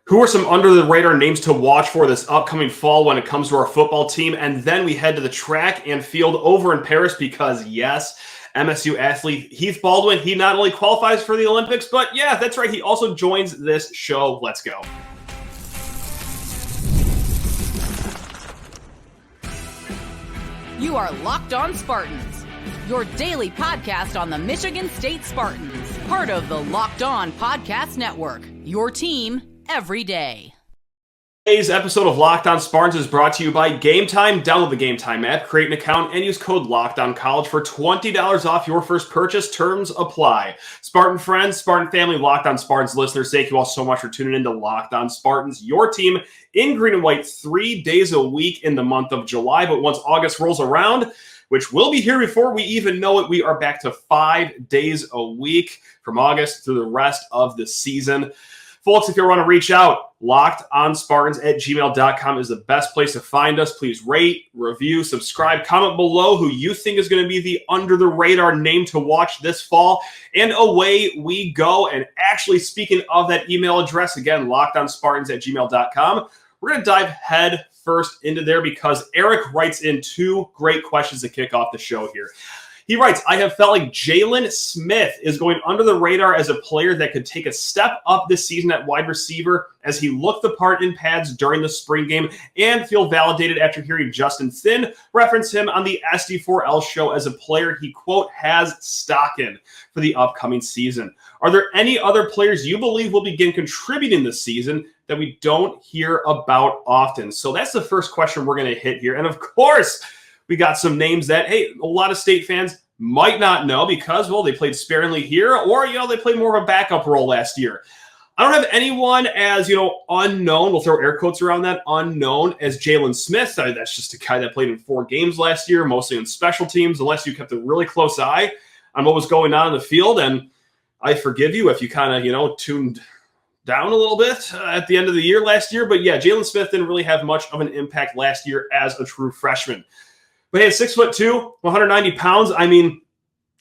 Who are some under-the-radar names to watch for this upcoming fall when it comes to our football team? And then we head to the track and field over in Paris because, yes, MSU athlete Heath Baldwin, he not only qualifies for the Olympics, but yeah, that's right, he also joins this show. Let's go. You are Locked On Spartans, your daily podcast on the Michigan State Spartans, part of the Locked On Podcast Network, your team every day. Today's episode of Locked On Spartans is brought to you by Gametime. Download the Gametime app, create an account, and use code LOCKEDONCollege for $20 off your first purchase. Terms apply. Spartan friends, Spartan family, Locked On Spartans listeners, thank you all so much for tuning in to Locked On Spartans, your team in green and white 3 days a week in the month of July. But once August rolls around, which will be here before we even know it, we are back to 5 days a week from August through the rest of the season. Folks, if you want to reach out, lockedonspartans@gmail.com is the best place to find us. Please rate, review, subscribe, comment below who you think is going to be the under-the-radar name to watch this fall. And away we go. And actually, speaking of that email address, again, lockedonspartans@gmail.com, we're going to dive head first into there because Eric writes in two great questions to kick off the show here. He writes, I have felt like Jaylen Smith is going under the radar as a player that could take a step up this season at wide receiver as he looked the part in pads during the spring game and feel validated after hearing Justin Thin reference him on the SD4L show as a player he, quote, has stock in for the upcoming season. Are there any other players you believe will begin contributing this season that we don't hear about often? So that's the first question we're going to hit here. And of course, we got some names that, hey, a lot of state fans might not know because, well, they played sparingly here or, they played more of a backup role last year. I don't have anyone as, unknown. We'll throw air quotes around that, unknown as Jaylen Smith. That's just a guy that played in 4 games last year, mostly in special teams, unless you kept a really close eye on what was going on in the field. And I forgive you if you kind of, tuned down a little bit at the end of the year last year. But yeah, Jaylen Smith didn't really have much of an impact last year as a true freshman. But hey, 6'2", 190 pounds. I mean,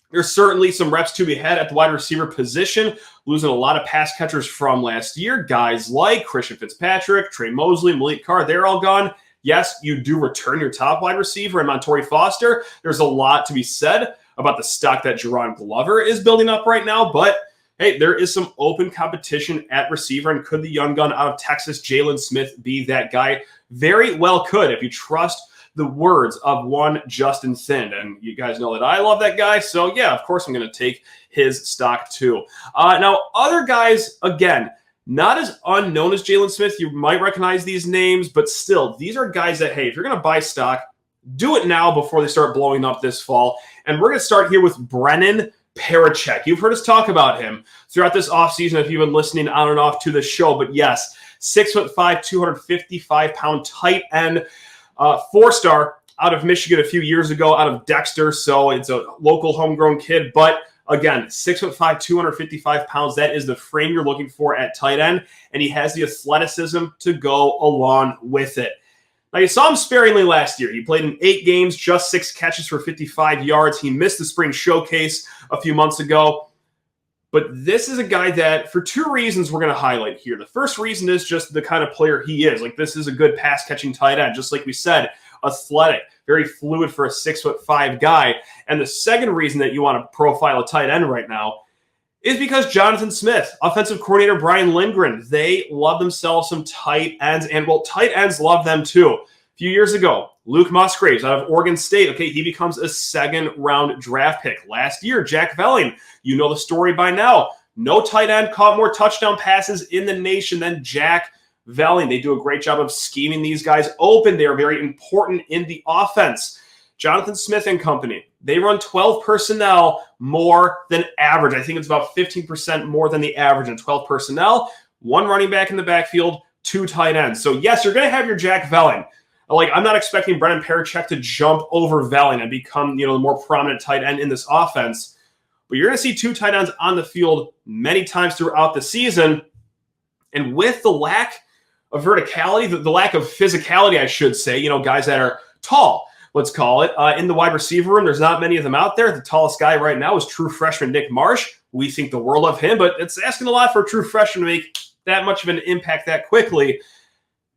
there's certainly some reps to be had at the wide receiver position, losing a lot of pass catchers from last year. Guys like Christian Fitzpatrick, Trey Mosley, Malik Carr, they're all gone. Yes, you do return your top wide receiver in Montori Foster. There's a lot to be said about the stock that Jerron Glover is building up right now. But hey, there is some open competition at receiver. And could the young gun out of Texas, Jaylen Smith, be that guy? Very well could, if you trust the words of one Justin Thin. And you guys know that I love that guy. So yeah, of course I'm going to take his stock too. Now, other guys, again, not as unknown as Jaylen Smith. You might recognize these names, but still, these are guys that, hey, if you're going to buy stock, do it now before they start blowing up this fall. And we're going to start here with Brennan Parachek. You've heard us talk about him throughout this offseason if you've been listening on and off to the show. But yes, 6'5", 255-pound tight end. 4-star out of Michigan a few years ago, out of Dexter. So it's a local homegrown kid. But again, 6'5", 255 pounds. That is the frame you're looking for at tight end. And he has the athleticism to go along with it. Now, you saw him sparingly last year. He played in 8 games, just 6 catches for 55 yards. He missed the spring showcase a few months ago. But this is a guy that, for 2 reasons, we're going to highlight here. The first reason is just the kind of player he is. Like, this is a good pass-catching tight end. Just like we said, athletic, very fluid for a 6'5" guy. And the second reason that you want to profile a tight end right now is because Jonathan Smith, offensive coordinator Brian Lindgren, they love themselves some tight ends. And, well, tight ends love them too. A few years ago, Luke Musgraves out of Oregon State. Okay, he becomes a 2nd-round draft pick. Last year, Jack Velling, you know the story by now. No tight end caught more touchdown passes in the nation than Jack Velling. They do a great job of scheming these guys open. They are very important in the offense. Jonathan Smith and company, they run 12 personnel more than average. I think it's about 15% more than the average in 12 personnel. 1 running back in the backfield, 2 tight ends. So, yes, you're going to have your Jack Velling. Like, I'm not expecting Brennan Parachek to jump over Velling and become, the more prominent tight end in this offense. But you're going to see 2 tight ends on the field many times throughout the season. And with the lack of verticality, the lack of physicality, I should say, guys that are tall, let's call it, in the wide receiver room, there's not many of them out there. The tallest guy right now is true freshman Nick Marsh. We think the world of him, but it's asking a lot for a true freshman to make that much of an impact that quickly.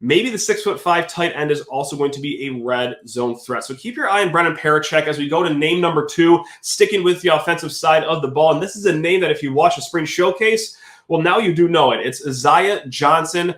Maybe the 6'5" tight end is also going to be a red zone threat. So keep your eye on Brennan Parachek as we go to name number 2, sticking with the offensive side of the ball. And this is a name that if you watch the spring showcase, well, now you do know it. It's Aziah Johnson.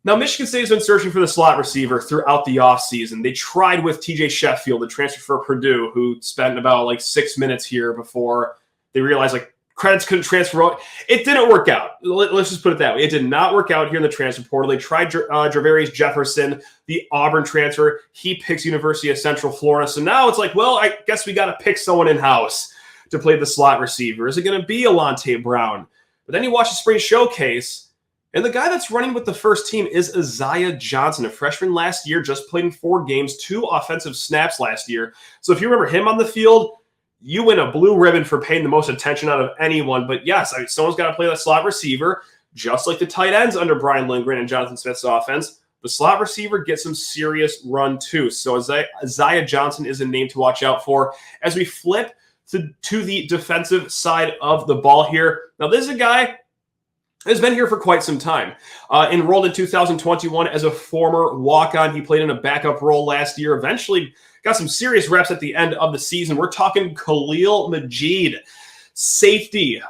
Now, Michigan State has been searching for the slot receiver throughout the offseason. They tried with TJ Sheffield, the transfer for Purdue, who spent about 6 minutes here before they realized credits couldn't transfer out. It didn't work out. Let's just put it that way. It did not work out here in the transfer portal. They tried Javarius Jefferson, the Auburn transfer. He picks University of Central Florida. So now it's well, I guess we got to pick someone in-house to play the slot receiver. Is it going to be Alante Brown? But then you watch the spring showcase, and the guy that's running with the first team is Aziah Johnson, a freshman last year, just played in 4 games, 2 offensive snaps last year. So if you remember him on the field, you win a blue ribbon for paying the most attention out of anyone. But yes, someone's got to play that slot receiver, just like the tight ends under Brian Lindgren and Jonathan Smith's offense. The slot receiver gets some serious run too. So Aziah Johnson is a name to watch out for as we flip to the defensive side of the ball here. Now, this is a guy has been here for quite some time. Enrolled in 2021 as a former walk-on. He played in a backup role last year. Eventually got some serious reps at the end of the season. We're talking Khalil Majeed, safety.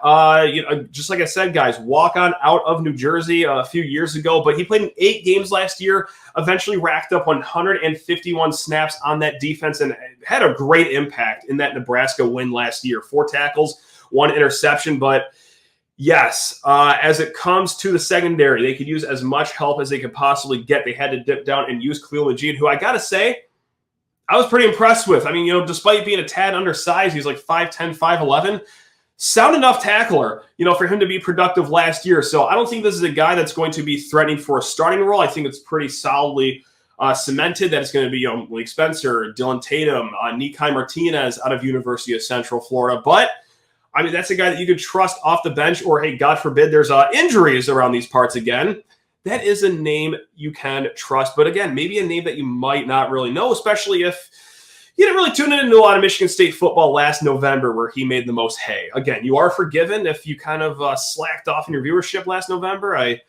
Just like I said, guys, walk-on out of New Jersey a few years ago. But he played in 8 games last year, eventually racked up 151 snaps on that defense and had a great impact in that Nebraska win last year. 4 tackles, 1 interception, but yes, as it comes to the secondary, they could use as much help as they could possibly get. They had to dip down and use Khalil Majeed, who I got to say, I was pretty impressed with. I mean, despite being a tad undersized, he's 5'10", 5'11", sound enough tackler, for him to be productive last year. So I don't think this is a guy that's going to be threatening for a starting role. I think it's pretty solidly cemented that it's going to be Malik Spencer, Dylan Tatum, Nikai Martinez out of University of Central Florida. But I mean, that's a guy that you could trust off the bench, or hey, God forbid there's injuries around these parts again. That is a name you can trust. But again, maybe a name that you might not really know, especially if you didn't really tune into a lot of Michigan State football last November where he made the most hay. Again, you are forgiven if you kind of slacked off in your viewership last November. I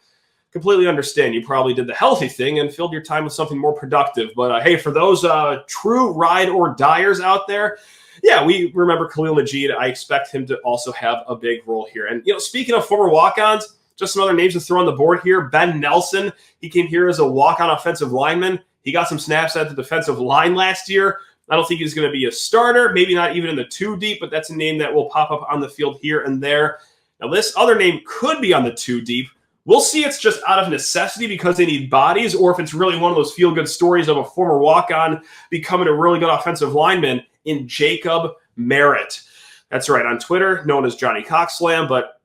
completely understand. You probably did the healthy thing and filled your time with something more productive. But hey, for those true ride or diers out there, yeah, we remember Khalil Majeed. I expect him to also have a big role here. And, speaking of former walk-ons, just some other names to throw on the board here. Ben Nelson, he came here as a walk-on offensive lineman. He got some snaps at the defensive line last year. I don't think he's going to be a starter, maybe not even in the 2 deep, but that's a name that will pop up on the field here and there. Now, this other name could be on the 2 deep. We'll see it's just out of necessity because they need bodies, or if it's really one of those feel-good stories of a former walk-on becoming a really good offensive lineman in Jacob Merritt. That's right, on Twitter, known as Johnny Cockslam, but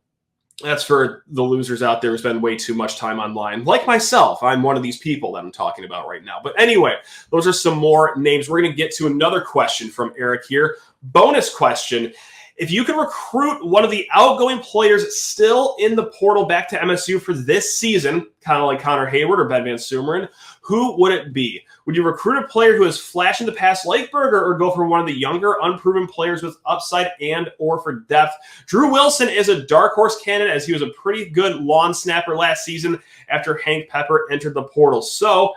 that's for the losers out there who spend way too much time online. Like myself, I'm one of these people that I'm talking about right now. But anyway, those are some more names. We're going to get to another question from Eric here. Bonus question. If you could recruit one of the outgoing players still in the portal back to MSU for this season, kind of like Connor Hayward or Ben Van Sumeren, who would it be? Would you recruit a player who has flashed in the past like Berger, or go for one of the younger, unproven players with upside and or for depth? Drew Wilson is a dark horse candidate as he was a pretty good lawn snapper last season after Hank Pepper entered the portal. So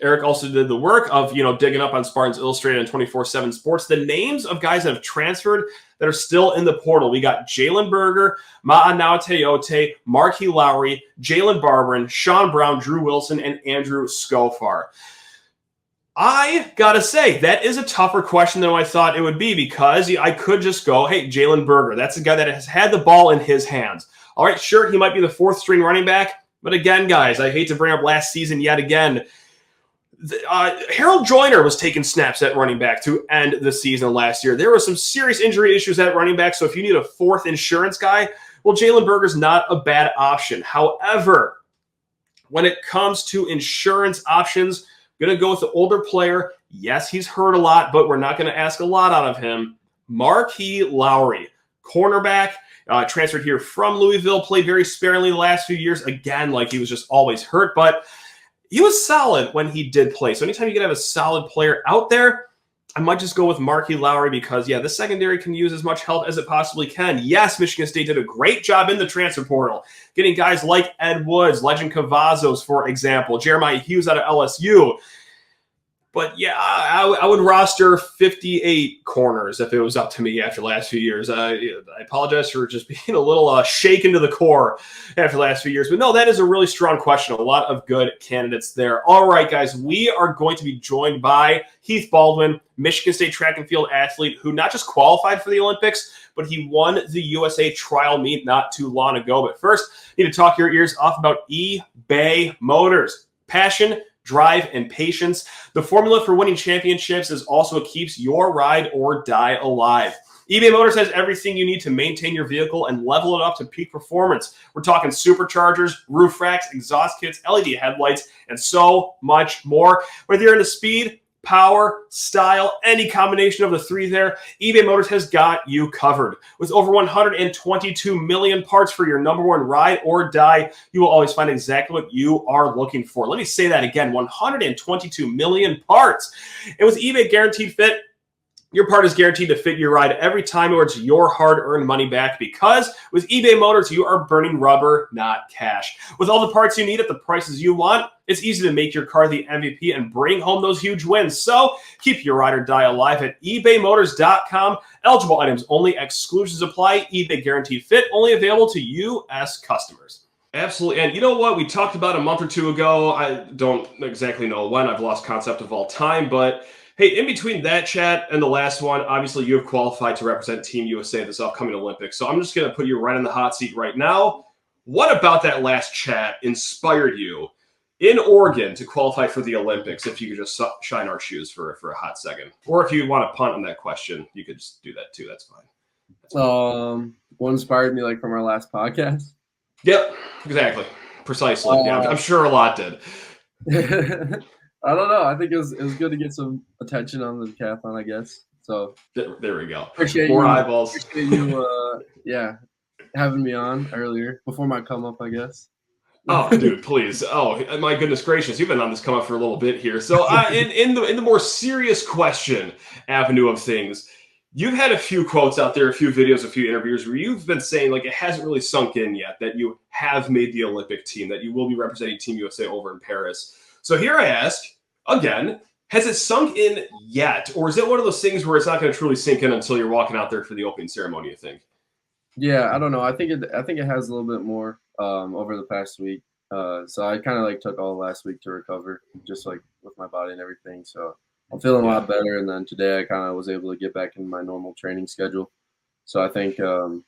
Eric also did the work of, digging up on Spartans Illustrated and 24/7 Sports, the names of guys that have transferred that are still in the portal. We got Jalen Berger, Ma'anao Teote, Marquis Lowry, Jalen Barberin, Sean Brown, Drew Wilson, and Andrew Skofar. I got to say, that is a tougher question than I thought it would be, because I could just go, hey, Jalen Berger, that's a guy that has had the ball in his hands. All right, sure, he might be the 4th string running back, but again, guys, I hate to bring up last season yet again. Harold Joyner was taking snaps at running back to end the season last year. There were some serious injury issues at running back, so if you need a 4th insurance guy, well, Jalen Berger's not a bad option. However, when it comes to insurance options, going to go with the older player. Yes, he's hurt a lot, but we're not going to ask a lot out of him. Marquis Lowry, cornerback, transferred here from Louisville, played very sparingly the last few years. Again, like he was just always hurt, but he was solid when he did play. So anytime you can have a solid player out there, I might just go with Marquis Lowry because, the secondary can use as much help as it possibly can. Yes, Michigan State did a great job in the transfer portal, getting guys like Ed Woods, Legend Cavazos, for example, Jeremiah Hughes out of LSU. But I would roster 58 corners if it was up to me after the last few years. I apologize for just being a little shaken to the core after the last few years. But no, that is a really strong question. A lot of good candidates there. All right, guys, we are going to be joined by Heath Baldwin, Michigan State track and field athlete who not just qualified for the Olympics, but he won the USA trial meet not too long ago. But first, I need to talk your ears off about eBay Motors. Passion, drive, and patience. The formula for winning championships is also what keeps your ride or die alive. eBay Motors has everything you need to maintain your vehicle and level it up to peak performance. We're talking superchargers, roof racks, exhaust kits, LED headlights, and so much more. Whether you're into speed, power, style, any combination of the three there, eBay Motors has got you covered. With over 122 million parts for your number one ride or die, you will always find exactly what you are looking for. Let me say that again, 122 million parts. And with eBay Guaranteed Fit, your part is guaranteed to fit your ride every time, or it's your hard-earned money back, because with eBay Motors, you are burning rubber, not cash. With all the parts you need at the prices you want, it's easy to make your car the MVP and bring home those huge wins. So keep your ride or die alive at ebaymotors.com. Eligible items only. Exclusions apply. eBay Guaranteed Fit only available to U.S. customers. Absolutely. And you know what? We talked about a month or two ago. I don't exactly know when. I've lost concept of all time, but hey, in between that chat and the last one, obviously you have qualified to represent Team USA this upcoming Olympics. So I'm just going to put you right in the hot seat right now. What about that last chat inspired you in Oregon to qualify for the Olympics? If you could just shine our shoes for a hot second. Or if you want to punt on that question, you could just do that too. That's fine. What inspired me, like, from our last podcast? Yep, exactly. Precisely. I'm sure a lot did. I don't know. I think it was good to get some attention on the decathlon, I guess. So there we go. Appreciate more you, eyeballs. Appreciate you, having me on earlier before my come up, I guess. Oh, dude, please. Oh, my goodness gracious. You've been on this come up for a little bit here. So in the more serious question avenue of things, you've had a few quotes out there, a few videos, a few interviews where you've been saying, like, it hasn't really sunk in yet that you have made the Olympic team, that you will be representing Team USA over in Paris. So here I ask, again, has it sunk in yet? Or is it one of those things where it's not going to truly sink in until you're walking out there for the opening ceremony, you think? Yeah, I don't know. I think it has a little bit more over the past week. So I kind of like took all last week to recover, just like with my body and everything. So I'm feeling a lot better. And then today I kind of was able to get back in my normal training schedule. So I think kind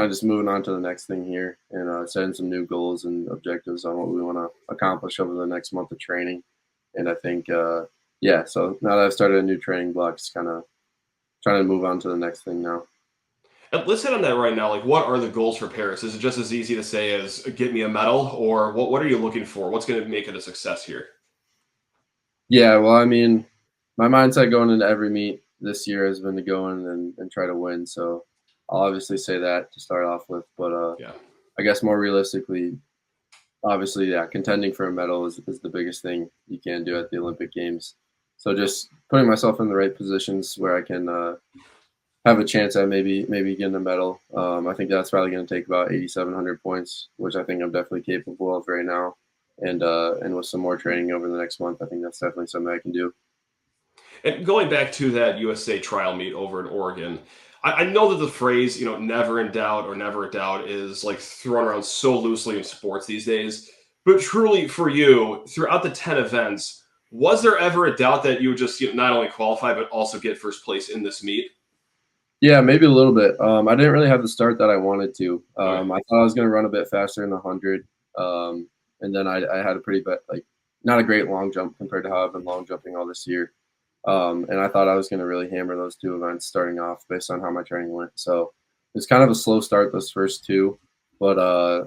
of just moving on to the next thing here and setting some new goals and objectives on what we want to accomplish over the next month of training. And I think, so now that I've started a new training block, just kind of trying to move on to the next thing now. Let's hit on that right now. Like, what are the goals for Paris? Is it just as easy to say as get me a medal, or what are you looking for? What's going to make it a success here? Yeah, well, I mean, my mindset going into every meet this year has been to go in and try to win. So I'll obviously say that to start off with. But I guess more realistically, obviously, contending for a medal is the biggest thing you can do at the Olympic Games. So just putting myself in the right positions where I can have a chance at maybe getting a medal. I think that's probably going to take about 8,700 points, which I think I'm definitely capable of right now. And with some more training over the next month, I think that's definitely something I can do. And going back to that USA trial meet over in Oregon, I know that the phrase, never in doubt or never a doubt is like thrown around so loosely in sports these days. But truly for you, throughout the 10 events, was there ever a doubt that you would just not only qualify, but also get first place in this meet? Yeah, maybe a little bit. I didn't really have the start that I wanted to. I thought I was going to run a bit faster in the 100. And then I had a pretty not a great long jump compared to how I've been long jumping all this year. And I thought I was going to really hammer those two events starting off based on how my training went. So it's kind of a slow start those first two, but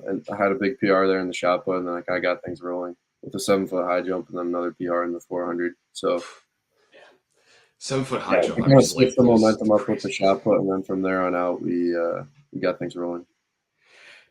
and I had a big PR there in the shot put, and then I got things rolling with a 7-foot high jump and then another PR in the 400. So 7-foot high jump. I kind of switched the momentum up with the shot put, and then from there on out, we got things rolling.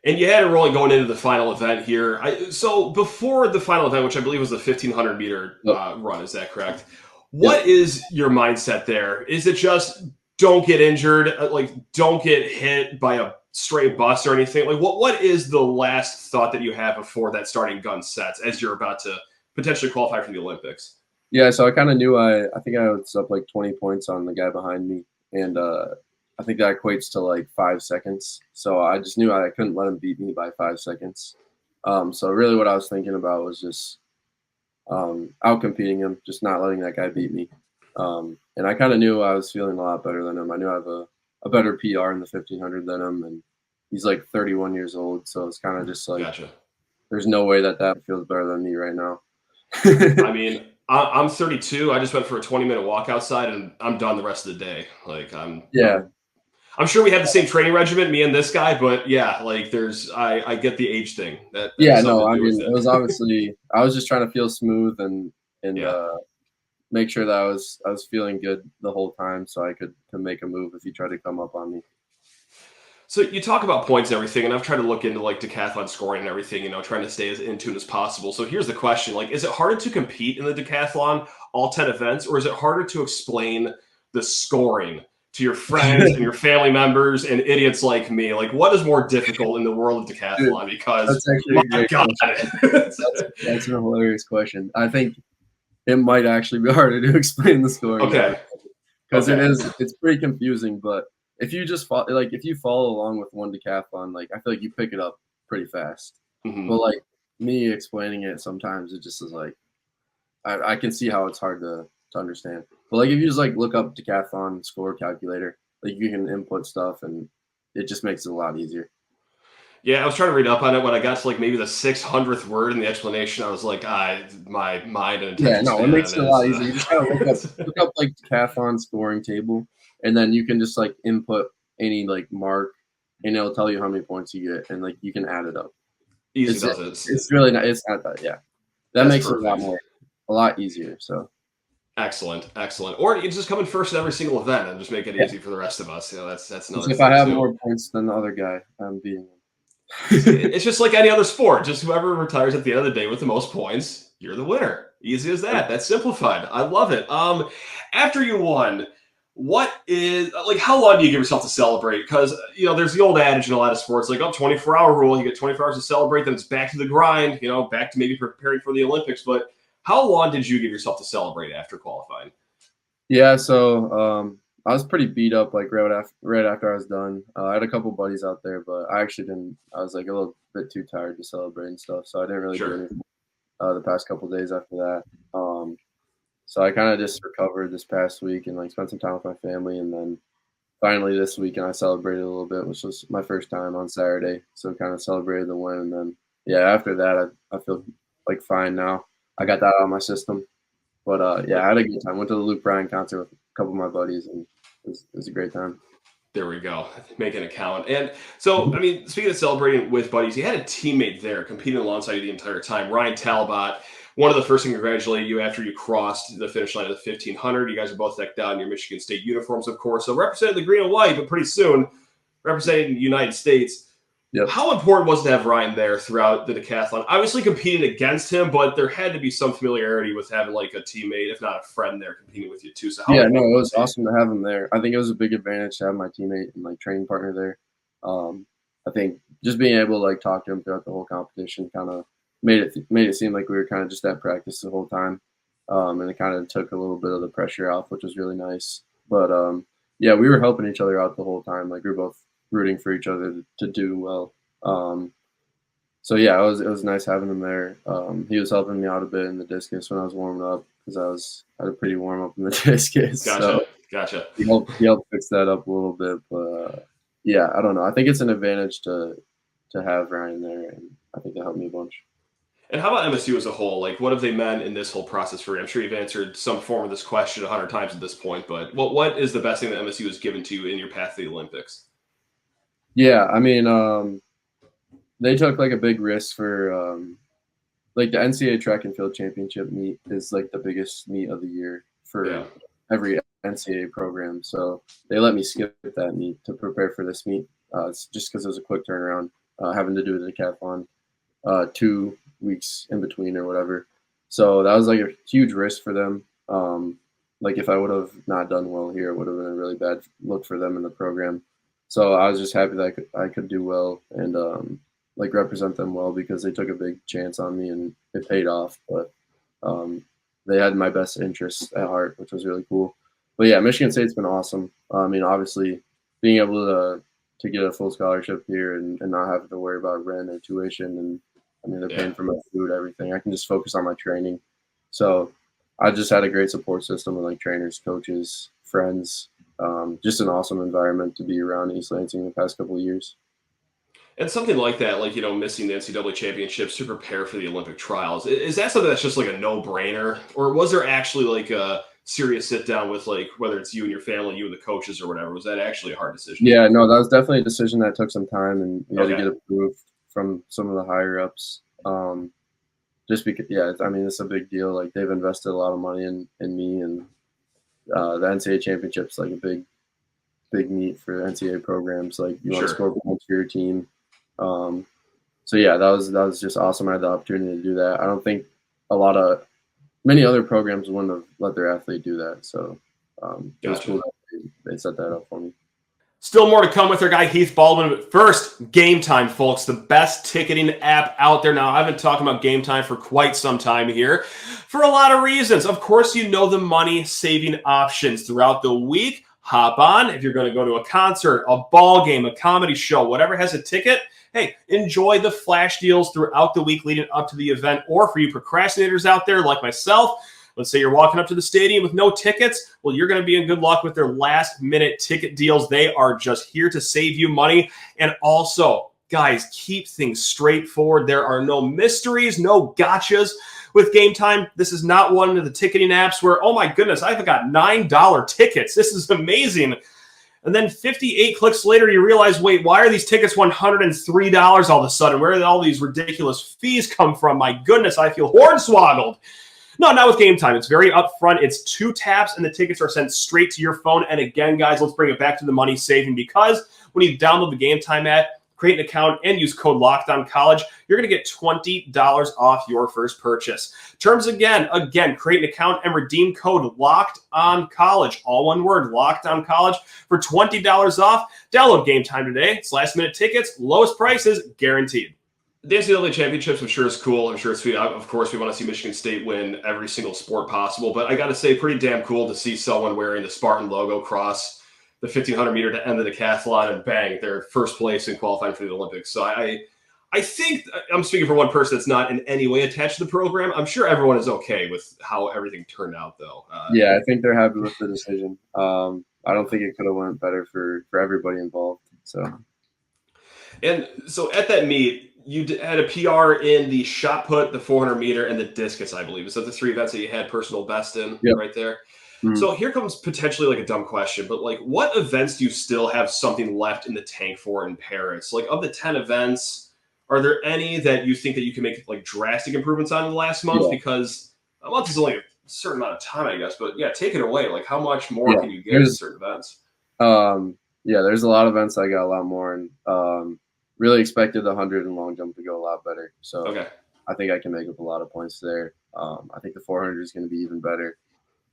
And you had it rolling going into the final event here. So before the final event, which I believe was the 1,500 meter run, is that correct? What is your mindset there? Is it just don't get injured, like don't get hit by a stray bus or anything? Like what is the last thought that you have before that starting gun sets as you're about to potentially qualify for the Olympics? Yeah, so I kind of knew I think I was up like 20 points on the guy behind me, and I think that equates to like 5 seconds. So I just knew I couldn't let him beat me by 5 seconds. So really what I was thinking about was just out-competing him, just not letting that guy beat me. And I kind of knew I was feeling a lot better than him. I knew I have a better PR in the 1500 than him, and he's like 31 years old, so it's kind of just like there's no way that feels better than me right now. I mean, I'm 32. I just went for a 20-minute walk outside, and I'm done the rest of the day. Like I'm sure we have the same training regimen, me and this guy, but yeah, like I get the age thing. That yeah, no, I mean it was obviously I was just trying to feel smooth and make sure that I was feeling good the whole time, so I could make a move if he tried to come up on me. So you talk about points and everything, and I've tried to look into like decathlon scoring and everything, trying to stay as in tune as possible. So here's the question: like, is it harder to compete in the decathlon, all 10 events, or is it harder to explain the scoring to your friends and your family members and idiots like me? Like, what is more difficult in the world of decathlon? Because that's actually a great question. That's a hilarious question. I think it might actually be harder to explain the scoring. Okay. Because it's pretty confusing, but if you just if you follow along with one decathlon, like I feel like you pick it up pretty fast. Mm-hmm. But like me explaining it, sometimes it just is like I can see how it's hard to understand. But like if you just like look up decathlon score calculator, like you can input stuff and it just makes it a lot easier. Yeah, I was trying to read up on it. When I got to like maybe the 600th word in the explanation, I was like, my mind and attention it makes it a lot easier. You just gotta look up like decathlon scoring table, and then you can just like input any like mark, and it'll tell you how many points you get, and like you can add it up. Easy does it. It's really not. It's not that. Yeah, that makes it a lot easier. So. Excellent. Or you just come in first at every single event and just make it easy for the rest of us. That's another. If I have more points than the other guy, I'm beating him. It's just like any other sport. Just whoever retires at the end of the day with the most points, you're the winner. Easy as that. That's simplified. I love it. After you won, what is like? How long do you give yourself to celebrate? Because there's the old adage in a lot of sports, like 24-hour rule. You get 24 hours to celebrate, then it's back to the grind. Back to maybe preparing for the Olympics. But how long did you give yourself to celebrate after qualifying? Yeah, so I was pretty beat up like right after I was done. I had a couple buddies out there, but I actually didn't. I was like a little bit too tired to celebrate and stuff, so I didn't really do anything the past couple days after that. So I kind of just recovered this past week and like spent some time with my family, and then finally this weekend I celebrated a little bit, which was my first time on Saturday. So kind of celebrated the win, and then after that I feel like fine now. I got that out of my system. But I had a good time. Went to the Luke Bryan concert with a couple of my buddies, and it was a great time. There we go. Making it count. And so, I mean, speaking of celebrating with buddies, you had a teammate there competing alongside you the entire time, Ryan Talbot. One of the first to congratulate you after you crossed the finish line of the 1500. You guys are both decked out in your Michigan State uniforms, of course. So representing the green and white, but pretty soon representing the United States. Yep. How important was it to have Ryan there throughout the decathlon? Obviously competing against him, but there had to be some familiarity with having like a teammate, if not a friend there competing with you too. So it was awesome to have him there. I think it was a big advantage to have my teammate and like training partner there. I think just being able to like talk to him throughout the whole competition kind of made it seem like we were kind of just at practice the whole time. And it kind of took a little bit of the pressure off, which was really nice. But we were helping each other out the whole time. Like we were both rooting for each other to do well. It was nice having him there. He was helping me out a bit in the discus when I was warming up because I had a pretty warm up in the discus. Gotcha. He helped fix that up a little bit, but I don't know. I think it's an advantage to have Ryan there, and I think that helped me a bunch. And how about MSU as a whole? Like, what have they meant in this whole process for you? I'm sure you've answered some form of this question 100 times at this point, but what is the best thing that MSU has given to you in your path to the Olympics? Yeah, I mean, they took like a big risk for like the NCAA track and field championship meet is like the biggest meet of the year for every NCAA program. So they let me skip that meet to prepare for this meet. It's just because it was a quick turnaround, having to do the decathlon 2 weeks in between or whatever. So that was like a huge risk for them. like if I would have not done well here, it would have been a really bad look for them in the program. So I was just happy that I could do well and like represent them well, because they took a big chance on me and it paid off. But they had my best interests at heart, which was really cool. But yeah, Michigan State's been awesome. I mean, obviously being able to get a full scholarship here and not having to worry about rent or tuition, and I mean, they're paying for my food, everything. I can just focus on my training. So I just had a great support system with like trainers, coaches, friends, just an awesome environment to be around East Lansing the past couple of years. And something like that, like, missing the NCAA championships to prepare for the Olympic trials, is that something that's just like a no-brainer? Or was there actually like a serious sit-down with, like, whether it's you and your family, you and the coaches or whatever? Was that actually a hard decision? Yeah, no, that was definitely a decision that took some time, and you had to get approved from some of the higher-ups. Just because, I mean, it's a big deal. Like, they've invested a lot of money in me, and the NCAA championship's like a big meet for NCAA programs. Like, you want to score points for your team. So yeah, that was just awesome. I had the opportunity to do that. I don't think many other programs wouldn't have let their athlete do that. So it was cool that they set that up for me. Still more to come with our guy Heath Baldwin, but first, Gametime, folks, the best ticketing app out there. Now, I've been talking about Gametime for quite some time here for a lot of reasons. Of course, the money-saving options throughout the week. Hop on. If you're going to go to a concert, a ball game, a comedy show, whatever has a ticket, hey, enjoy the flash deals throughout the week leading up to the event. Or for you procrastinators out there like myself, let's say you're walking up to the stadium with no tickets. Well, you're going to be in good luck with their last-minute ticket deals. They are just here to save you money. And also, guys, keep things straightforward. There are no mysteries, no gotchas with Gametime. This is not one of the ticketing apps where, oh my goodness, I've got $9 tickets. This is amazing. And then 58 clicks later, you realize, wait, why are these tickets $103 all of a sudden? Where did all these ridiculous fees come from? My goodness, I feel hornswoggled. No, not with Gametime. It's very upfront. It's 2 taps, and the tickets are sent straight to your phone. And again, guys, let's bring it back to the money saving, because when you download the Gametime app, create an account, and use code LOCKEDONCollege, you're going to get $20 off your first purchase. Terms again, create an account and redeem code LOCKEDONCollege, all one word, LOCKEDONCollege, for $20 off. Download Gametime today. It's last-minute tickets, lowest prices, guaranteed. The NCAA championships, I'm sure, is cool. I'm sure it's sweet. Of course, we want to see Michigan State win every single sport possible, but I got to say, pretty damn cool to see someone wearing the Spartan logo cross the 1,500 meter to end the decathlon, and bang, they're first place and qualifying for the Olympics. So I think I'm speaking for one person that's not in any way attached to the program. I'm sure everyone is okay with how everything turned out, though. Yeah, I think they're happy with the decision. I don't think it could have went better for everybody involved. And so at that meet, you had a PR in the shot put, the 400 meter, and the discus, I believe. Is that the 3 events that you had personal best in right there? Mm-hmm. So here comes potentially like a dumb question, but like, what events do you still have something left in the tank for in Paris? Like, of the 10 events, are there any that you think that you can make like drastic improvements on in the last month? Yeah. Because a month is only a certain amount of time, I guess. But yeah, take it away. Like, how much more can you get in certain events? There's a lot of events I got a lot more, and really expected the 100 and long jump to go a lot better. So I think I can make up a lot of points there. I think the 400 is going to be even better.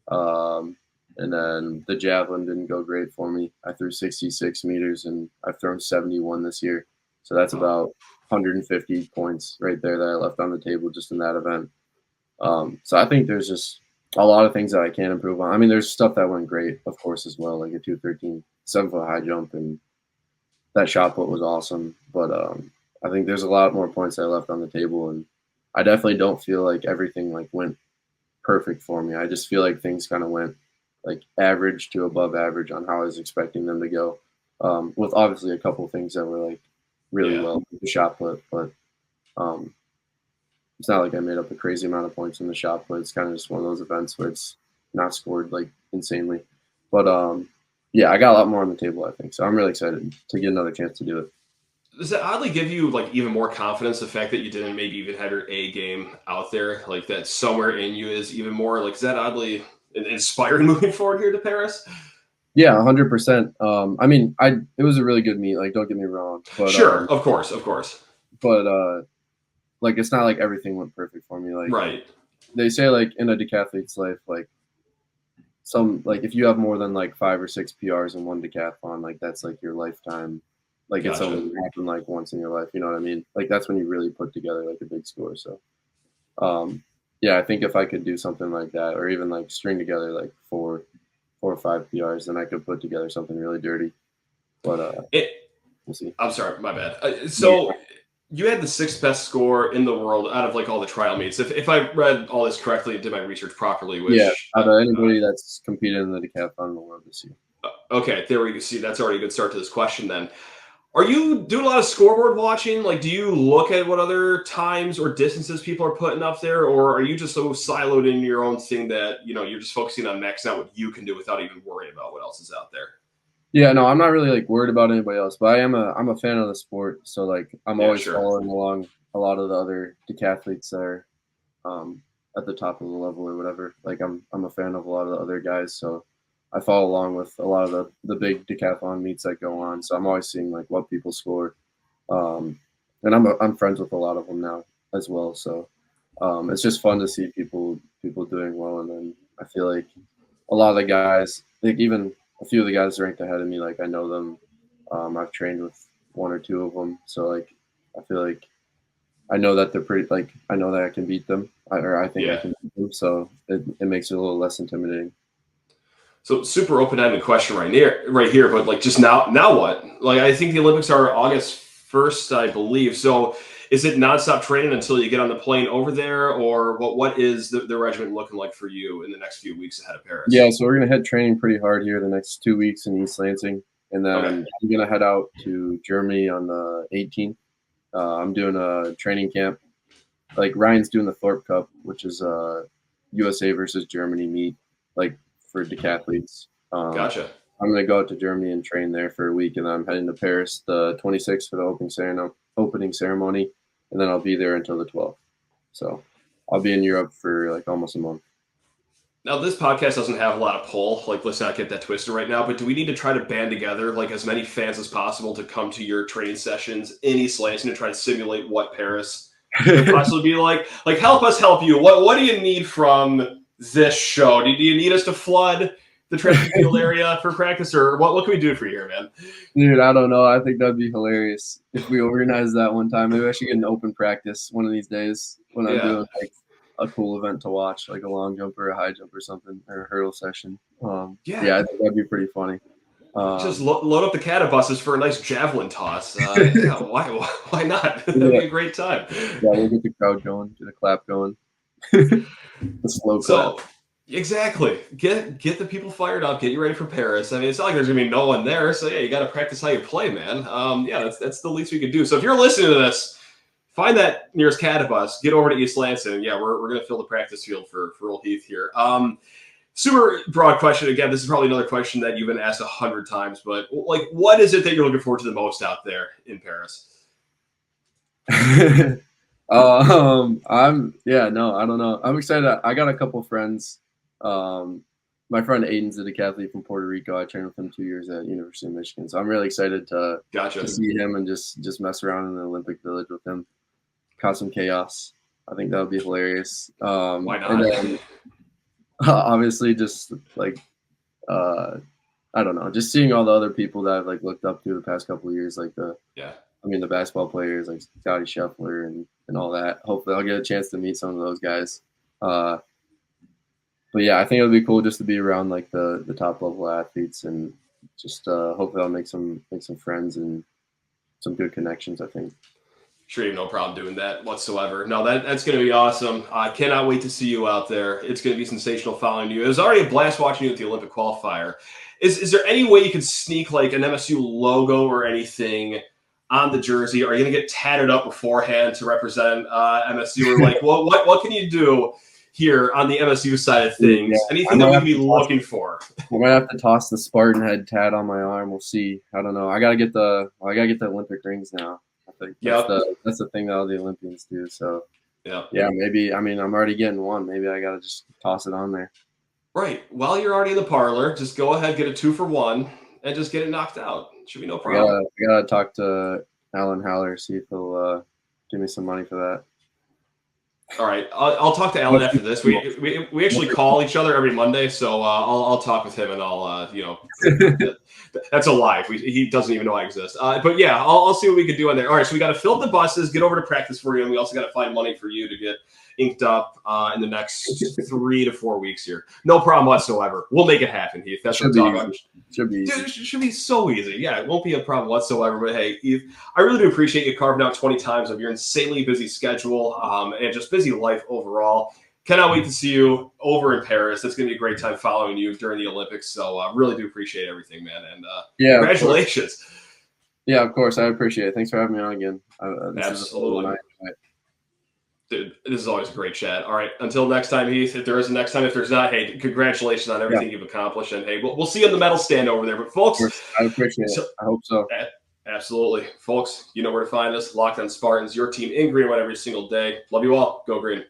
And then the javelin didn't go great for me. I threw 66 meters, and I've thrown 71 this year. So that's about 150 points right there that I left on the table just in that event. So I think there's just a lot of things that I can improve on. I mean, there's stuff that went great, of course, as well, like a 213 7-foot high jump, and that shot put was awesome. But I think there's a lot more points that I left on the table, and I definitely don't feel like everything like went perfect for me. I just feel like things kind of went like average to above average on how I was expecting them to go, with obviously a couple of things that were like really well with the shot put, but it's not like I made up a crazy amount of points in the shot put. It's kind of just one of those events where it's not scored like insanely. But I got a lot more on the table, I think. So I'm really excited to get another chance to do it. Does that oddly give you like even more confidence, the fact that you didn't maybe even have your A game out there, like that somewhere in you is even more like, is that oddly inspiring moving forward here to Paris? Yeah, 100%. I mean, it was a really good meet. Like, don't get me wrong. But, sure, of course. But like, it's not like everything went perfect for me. Like, right. They say like in a decathlete's life, like some like if you have more than like 5 or 6 PRs in one decathlon, like that's like your lifetime. Like it's only happened like once in your life. You know what I mean? Like that's when you really put together like a big score. So, yeah, I think if I could do something like that, or even like string together like four or 5 PRs, then I could put together something really dirty. But we'll see. I'm sorry, my bad. So you had the 6th best score in the world out of like all the trial meets. If I read all this correctly and did my research properly, which out of anybody that's competed in the decathlon in the world this year. Okay, there we go. See, that's already a good start to this question then. Are you doing a lot of scoreboard watching? Like, do you look at what other times or distances people are putting up there, or are you just so siloed in your own thing that you're just focusing on maxing out what you can do without even worrying about what else is out there? Yeah, no, I'm not really like worried about anybody else, but I'm a fan of the sport, so like I'm always following along a lot of the other decathletes that are at the top of the level or whatever. Like I'm a fan of a lot of the other guys, so I follow along with a lot of the big decathlon meets that go on. So I'm always seeing like what people score, and I'm friends with a lot of them now as well. So it's just fun to see people doing well, and then I feel like a lot of the guys, like even a few of the guys ranked ahead of me, like I know them. I've trained with 1 or 2 of them, so like I feel like I know that they're pretty. Like I know that I can beat them, I think I can beat them. So it makes it a little less intimidating. So super open-ended question right here, but like just now what? Like I think the Olympics are August 1st, I believe. So is it nonstop training until you get on the plane over there, or what is the regiment looking like for you in the next few weeks ahead of Paris? Yeah, so we're gonna head training pretty hard here the next 2 weeks in East Lansing, and then I'm gonna head out to Germany on the 18th. I'm doing a training camp. Like Ryan's doing the Thorpe Cup, which is a USA versus Germany meet, like for decathletes. Gotcha. I'm gonna go out to Germany and train there for a week, and then I'm heading to Paris the 26th for the opening ceremony, and then I'll be there until the 12th. So I'll be in Europe for like almost a month. Now, this podcast doesn't have a lot of pull. Like, let's not get that twisted right now. But do we need to try to band together like as many fans as possible to come to your training sessions in East Lansing to try to simulate what Paris could possibly be like? Like, help us help you. What do you need from this show? Do you need us to flood the track and field area for practice, or what can we do for you here, man? Dude, I don't know. I think that'd be hilarious if we organize that one time. Maybe I should get an open practice one of these days when I'm doing like a cool event to watch, like a long jump or a high jump or something, or a hurdle session. I think that'd be pretty funny. Just load up the cattle buses for a nice javelin toss. Why not? That'd be a great time. Yeah, we'll get the crowd going, get a clap going. The slow clap. Exactly. Get the people fired up. Get you ready for Paris. I mean, it's not like there's gonna be no one there. So yeah, you got to practice how you play, man. That's the least we could do. So if you're listening to this, find that nearest cattle bus. Get over to East Lansing. Yeah, we're gonna fill the practice field for Old Heath here. Super broad question. Again, this is probably another question that you've been asked 100 times, but like, what is it that you're looking forward to the most out there in Paris? I don't know. I'm excited. I got a couple friends. My friend Aiden's a decathlete from Puerto Rico. I trained with him 2 years at University of Michigan, so I'm really excited to see him and just mess around in the Olympic Village with him. Cause some chaos. I think that would be hilarious. Why not? And then, obviously, just like I don't know, just seeing all the other people that I've like looked up to the past couple of years, like the basketball players like Scotty Scheffler and all that. Hopefully, I'll get a chance to meet some of those guys. But yeah, I think it'll be cool just to be around like the top level athletes, and just hopefully I'll make some friends and some good connections, I think. Sure, you have no problem doing that whatsoever. No, that's going to be awesome. I cannot wait to see you out there. It's going to be sensational following you. It was already a blast watching you at the Olympic qualifier. Is there any way you could sneak like an MSU logo or anything on the jersey? Are you going to get tatted up beforehand to represent MSU? Or like, what can you do here on the MSU side of things? Yeah. Anything that we'd be looking for? I might have to toss the Spartan head tat on my arm. We'll see. I don't know. I gotta get the Olympic rings now. I think that's the thing that all the Olympians do. So yeah, maybe. I mean, I'm already getting one. Maybe I gotta just toss it on there. Right. While you're already in the parlor, just go ahead, get a 2-for-1, and just get it knocked out. Should be no problem. I gotta talk to Alan Haller, see if he'll give me some money for that. All right, I'll talk to Alan after this. We actually call each other every Monday, so I'll talk with him and I'll that's a lie. He doesn't even know I exist. But yeah, I'll see what we can do on there. All right, so we got to fill up the buses, get over to practice for you, and we also got to find money for you to get inked up in the next 3 to 4 weeks here. No problem whatsoever. We'll make it happen, Heath. That's what I'm talking about. Should be easy. Dude, it should be so easy. Yeah, it won't be a problem whatsoever. But hey, Heath, I really do appreciate you carving out 20 times of your insanely busy schedule and just busy life overall. Cannot wait to see you over in Paris. It's going to be a great time following you during the Olympics. So I really do appreciate everything, man. And congratulations. Yeah, of course. I appreciate it. Thanks for having me on again. Absolutely. Dude, this is always a great chat. All right, until next time, Heath. If there is a next time, if there's not, hey, congratulations on everything you've accomplished. And hey, we'll see you on the medal stand over there. But folks, I appreciate it. I hope so. Absolutely. Folks, you know where to find us. Locked On Spartans, your team in green and white every single day. Love you all. Go green.